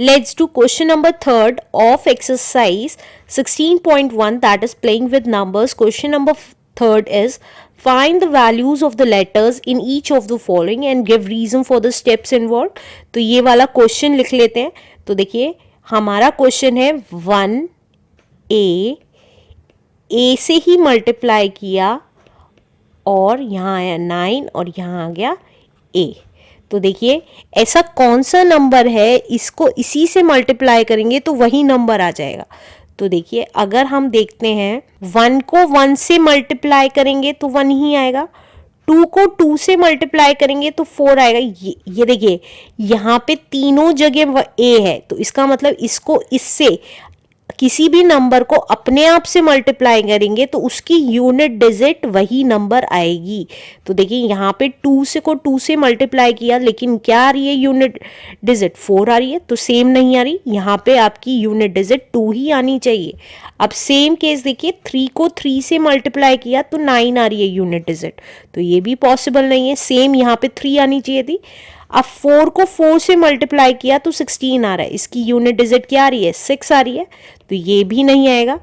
Let's do question number 3rd of exercise 16.1, that is playing with numbers. Question number 3rd is find the values of the letters in each of the following and give reason for the steps involved. तो ये वाला question लिख लेते हैं. तो देखिए हमारा question है 1a, a से ही मल्टीप्लाई किया और यहाँ आया 9 और यहाँ आ गया a. तो देखिए ऐसा कौन सा नंबर है, इसको इसी से मल्टीप्लाई करेंगे तो वही नंबर आ जाएगा. तो देखिए अगर हम देखते हैं 1 को 1 से मल्टीप्लाई करेंगे तो 1 ही आएगा, 2 को 2 से मल्टीप्लाई करेंगे तो 4 आएगा. ये देखिए यहाँ पे तीनों जगह a है, तो इसका मतलब इसको इससे किसी भी नंबर को अपने आप से मल्टीप्लाई करेंगे तो उसकी यूनिट डिजिट वही नंबर आएगी. तो देखिए यहाँ पे 2 से को 2 से मल्टीप्लाई किया, लेकिन क्या आ रही है यूनिट डिजिट 4 आ रही है, तो सेम नहीं आ रही. यहाँ पे आपकी यूनिट डिजिट 2 ही आनी चाहिए. अब सेम केस देखिए 3 को 3 से मल्टीप्लाई किया तो 9 आ रही है यूनिट डिजिट, तो ये भी पॉसिबल नहीं है. सेम यहाँ पे 3 आनी चाहिए थी. अब 4 को 4 से मल्टीप्लाई किया तो 16 आ रहा है, इसकी यूनिट डिजिट क्या आ रही है, 6 आ रही है, तो ये भी नहीं आएगा.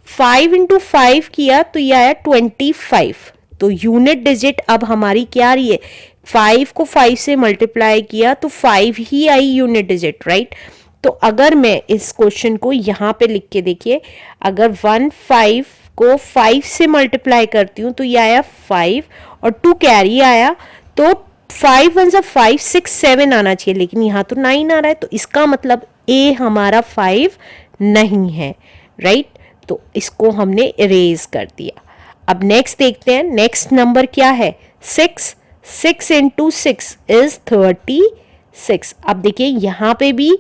5 इंटू 5 किया तो ये आया 25, तो यूनिट डिजिट अब हमारी क्या आ रही है, 5 को 5 से मल्टीप्लाई किया तो 5 ही आई यूनिट डिजिट, राइट. तो अगर मैं इस क्वेश्चन को यहाँ पे लिख के देखिए, अगर 5 को 5 से मल्टीप्लाई करती हूँ तो ये आया 5 और 2 कैरी आया, तो 5 1 जा 5 6 7 आना चाहिए, लेकिन यहाँ तो 9 आ रहा है, तो इसका मतलब ए हमारा 5 नहीं है, राइट. तो इसको हमने इरेज कर दिया. अब नेक्स्ट देखते हैं, नेक्स्ट नंबर क्या है, 6. 6 इंटू 6 इज 36. अब देखिए यहाँ पे भी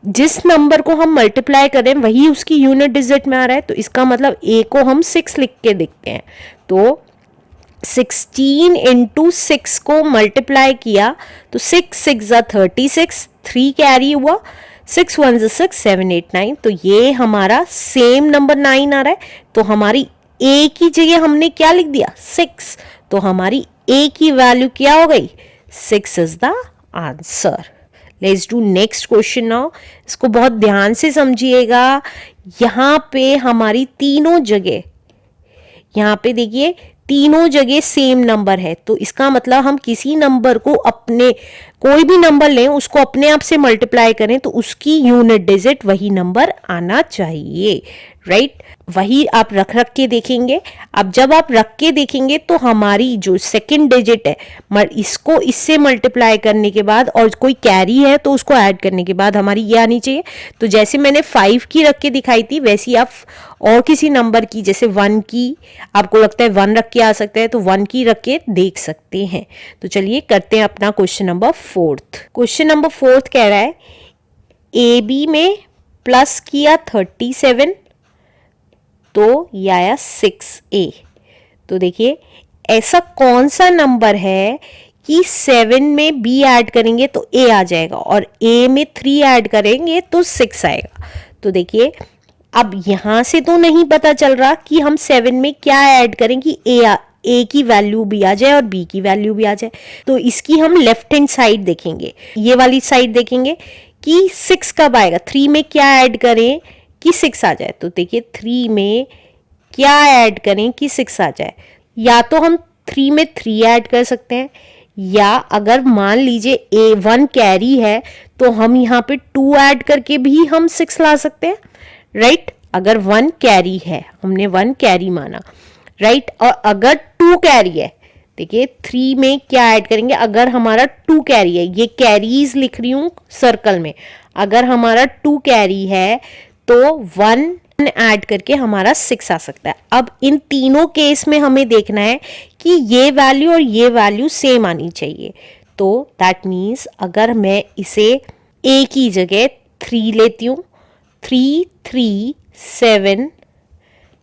जिस नंबर को हम मल्टीप्लाई कर रहे हैं वही उसकी यूनिट डिजिट में आ रहा है, तो इसका मतलब ए को हम 6 लिख के देखते हैं. तो 16 इंटू 6 को मल्टीप्लाई किया तो 6 6 जा 36, 3 कैरी हुआ, 6 1 जा 6 7 8 9, तो ये हमारा सेम नंबर 9 आ रहा है. तो हमारी ए की जगह हमने क्या लिख दिया, 6, तो हमारी ए की वैल्यू क्या हो गई, 6 is the answer. Let's do next question now. इसको बहुत ध्यान से समझिएगा. यहाँ पे हमारी तीनों जगह, यहाँ पे देखिए तीनों जगह सेम नंबर है, तो इसका मतलब हम किसी नंबर को अपने, कोई भी नंबर लें उसको अपने आप से मल्टीप्लाई करें तो उसकी यूनिट डिजिट वही नंबर आना चाहिए, राइट. वही आप रख के देखेंगे. अब जब आप रख के देखेंगे तो हमारी जो सेकंड डिजिट है इसको इससे मल्टीप्लाई करने के बाद और कोई कैरी है तो उसको ऐड करने के बाद हमारी ये आनी चाहिए. तो जैसे मैंने 5 की रख के दिखाई थी वैसी आप और किसी नंबर की, जैसे 1 की आपको लगता है 1 रख के आ सकता है तो 1 की रख के देख सकते हैं. तो चलिए करते हैं अपना question number 4th. Question number 4th कह रहा है ए बी में प्लस किया 37 तो ये आया 6a. तो देखिए ऐसा कौन सा नंबर है कि 7 में b ऐड करेंगे तो a आ जाएगा और a में 3 ऐड करेंगे तो 6 आएगा. तो देखिए अब यहां से तो नहीं पता चल रहा कि हम 7 में क्या ऐड करें कि a की वैल्यू भी आ जाए और b की वैल्यू भी आ जाए. तो इसकी हम लेफ्ट हैंड साइड देखेंगे, ये वाली साइड देखेंगे कि 6 कब आएगा, 3 में क्या ऐड करें कि 6 आ जाए. तो देखिए 3 में क्या ऐड करें कि 6 आ जाए, या तो हम 3 में 3 ऐड कर सकते हैं, या अगर मान लीजिए A1 कैरी है तो हम यहाँ पे 2 ऐड करके भी हम 6 ला सकते हैं, राइट. अगर 1 कैरी है, हमने 1 कैरी माना, राइट. और अगर 2 कैरी है, देखिए 3 में क्या ऐड करेंगे, अगर हमारा 2 कैरी है, ये कैरीज लिख रही हूं सर्कल में, अगर हमारा 2 कैरी है तो 1 ऐड करके हमारा 6 आ सकता है. अब इन तीनों केस में हमें देखना है कि ये वैल्यू और ये वैल्यू सेम आनी चाहिए. तो दैट मीन्स अगर मैं इसे a की जगह 3 लेती हूँ, 3 3 7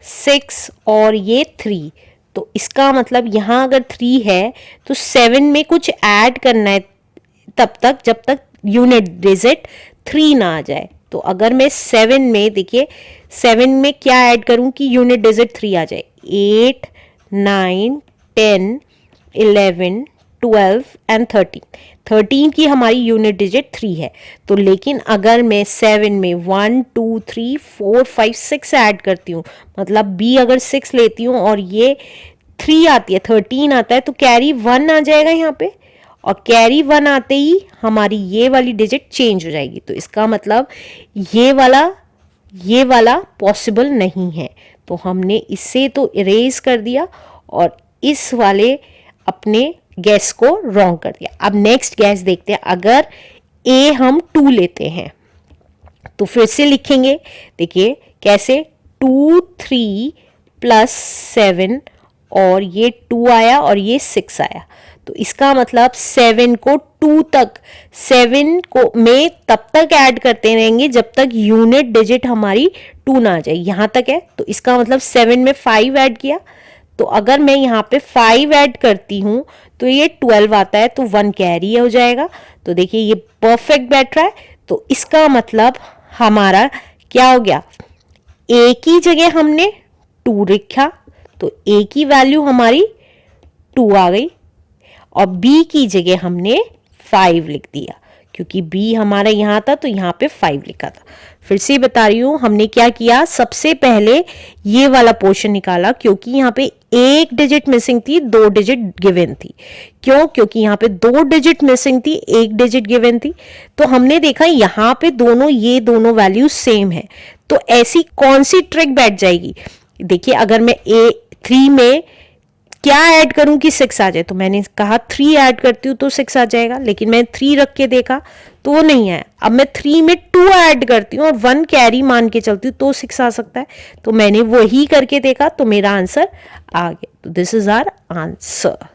6 और ये 3, तो इसका मतलब यहाँ अगर 3 है तो 7 में कुछ ऐड करना है तब तक जब तक यूनिट डिजिट 3 ना आ जाए. तो अगर मैं 7 में, देखिए 7 में क्या ऐड करूं कि यूनिट डिजिट 3 आ जाए, 8 9 10 11 12 एंड 13 की हमारी यूनिट डिजिट 3 है। तो लेकिन अगर मैं 7 में 1 2 3 4 5 6 ऐड करती हूँ, मतलब b अगर 6 लेती हूँ और ये 3 आती है, 13 आता है, तो कैरी 1 आ जाएगा यहाँ पे, और कैरी 1 आते ही हमारी ये वाली डिजिट चेंज हो जाएगी। तो इसका मतलब ये वाला पॉसिबल नहीं है, तो हमने इससे तो इरेज कर दिया और इस वाले अपने गैस को रॉन्ग कर दिया। अब नेक्स्ट गैस देखते हैं। अगर ए हम 2 लेते हैं तो फिर से लिखेंगे, देखिए कैसे, 2 3 प्लस 7 और ये 2 आया और ये 6 आया। तो इसका मतलब 7 को 2 तक, 7 को में तब तक ऐड करते रहेंगे जब तक यूनिट डिजिट हमारी 2 ना आ जाए। यहाँ तक है, तो इसका मतलब 7 में 5 ऐड किया, तो अगर मैं यहाँ पे 5 ऐड करती हूँ तो ये 12 आता है, तो 1 कैरी हो जाएगा। तो देखिए ये परफेक्ट बैठ रहा है। तो इसका मतलब हमारा क्या हो गया, ए की जगह हमने 2 लिखा तो ए की वैल्यू हमारी 2 आ गई, और b की जगह हमने 5 लिख दिया, क्योंकि b हमारा यहाँ था तो यहाँ पे 5 लिखा था। फिर से बता रही हूँ, हमने क्या किया, सबसे पहले ये वाला पोर्शन निकाला, क्योंकि यहाँ पे एक डिजिट मिसिंग थी, 2 डिजिट गिवन थी। क्यों? क्योंकि यहाँ पे 2 डिजिट मिसिंग थी, 1 डिजिट गिवन थी। तो हमने देखा यहाँ पे ये दोनों वैल्यू सेम है, तो ऐसी कौन सी ट्रिक बैठ जाएगी। देखिए अगर मैं 3 में क्या ऐड करूं कि 6 आ जाए, तो मैंने कहा 3 ऐड करती हूँ तो 6 आ जाएगा, लेकिन मैं 3 रख के देखा तो वो नहीं आया। अब मैं 3 में 2 ऐड करती हूँ और 1 कैरी मान के चलती हूँ तो 6 आ सकता है। तो मैंने वही करके देखा तो मेरा आंसर आ गया। तो दिस इज आवर आंसर।